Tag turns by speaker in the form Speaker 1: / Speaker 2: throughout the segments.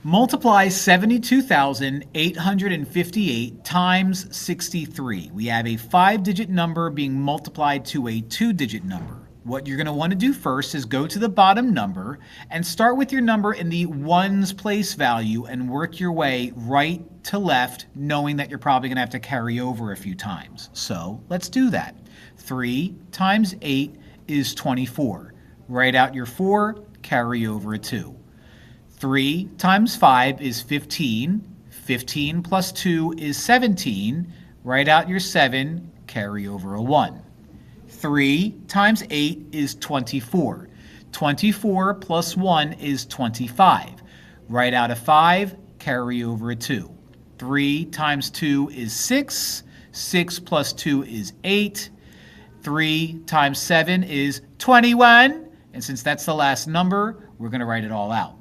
Speaker 1: Multiply 72,858 times 63. We have a 5-digit number being multiplied to a 2-digit number. What you're going to want to do first is go to the bottom number and start with your number in the ones place value and work your way right to left, knowing that you're probably going to have to carry over a few times. So let's do that. 3 times 8 is 24. Write out your 4, carry over a 2. 3 times 5 is 15. 15 plus 2 is 17. Write out your 7, carry over a 1. 3 times 8 is 24. 24 plus 1 is 25. Write out a 5, carry over a 2. 3 times 2 is 6. 6 plus 2 is 8. 3 times 7 is 21. And since that's the last number, we're going to write it all out.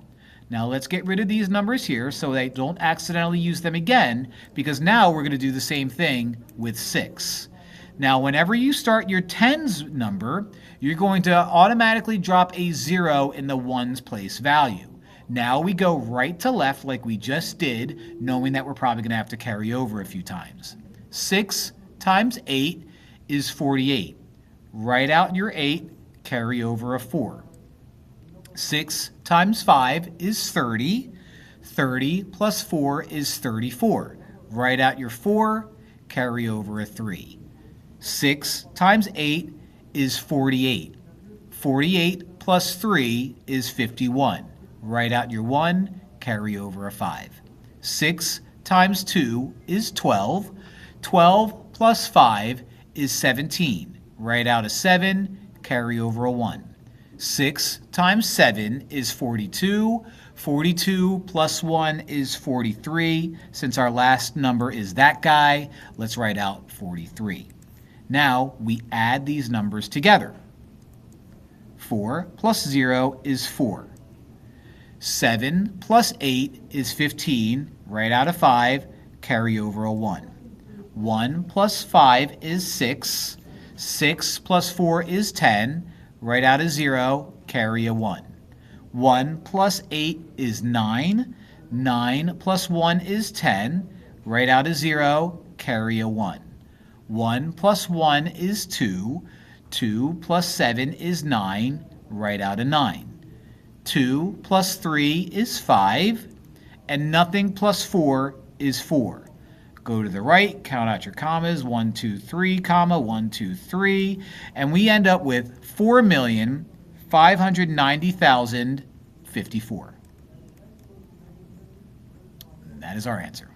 Speaker 1: Now let's get rid of these numbers here so they don't accidentally use them again, because now we're going to do the same thing with 6. Now whenever you start your tens number, you're going to automatically drop a 0 in the ones place value. Now we go right to left like we just did, knowing that we're probably going to have to carry over a few times. 6 times 8 is 48. Write out your 8, carry over a 4. 6 times 5 is 30. 30 plus 4 is 34. Write out your 4, carry over a 3. 6 times 8 is 48. 48 plus 3 is 51. Write out your 1, carry over a 5. 6 times 2 is 12. 12 plus 5 is 17. Write out a 7, carry over a 1. 6 times 7 is 42. 42 plus 1 is 43. Since our last number is that guy, let's write out 43. Now we add these numbers together. 4 plus 0 is 4. 7 plus 8 is 15. Write out a 5, carry over a 1. 1 plus 5 is 6. 6 plus 4 is 10. Write out a 0, carry a 1. 1 plus 8 is 9. 9 plus 1 is 10. Write out a 0, carry a 1. 1 plus 1 is 2. 2 plus 7 is 9. Write out a 9. 2 plus 3 is 5. And nothing plus 4 is 4. Go to the right, count out your commas, 1, 2, 3, comma, 1, 2, 3, and we end up with 4,590,054. That is our answer.